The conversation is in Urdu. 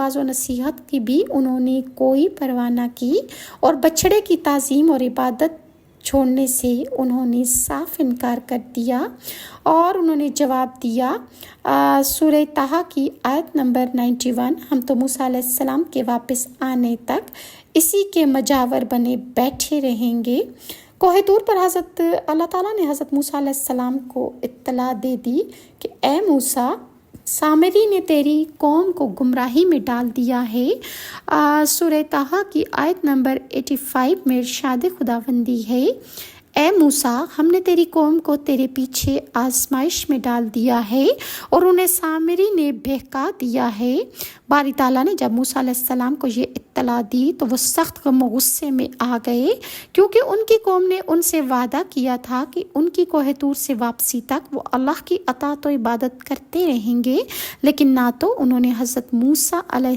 واعظ و نصیحت کی بھی انہوں نے کوئی پرواہ نہ کی اور بچھڑے کی تعظیم اور عبادت چھوڑنے سے انہوں نے صاف انکار کر دیا اور انہوں نے جواب دیا سورہ طٰہٰ کی آیت نمبر 91، ہم تو موسیٰ علیہ السلام کے واپس آنے تک اسی کے مجاور بنے بیٹھے رہیں گے۔ کوہ طور پر اللہ تعالیٰ نے حضرت موسیٰ علیہ السلام کو اطلاع دے دی کہ اے موسیٰ، سامری نے تیری قوم کو گمراہی میں ڈال دیا ہے۔ سورہ طٰہٰ کی آیت نمبر 85 میں ارشاد خداوندی ہے، اے موسیٰ، ہم نے تیری قوم کو تیرے پیچھے آزمائش میں ڈال دیا ہے اور انہیں سامری نے بہکا دیا ہے۔ باری تعالیٰ نے جب موسیٰ علیہ السلام کو یہ اطلاع دی تو وہ سخت غم و غصے میں آ گئے، کیونکہ ان کی قوم نے ان سے وعدہ کیا تھا کہ ان کی کوہ طور سے واپسی تک وہ اللہ کی اطاعت و عبادت کرتے رہیں گے، لیکن نہ تو انہوں نے حضرت موسیٰ علیہ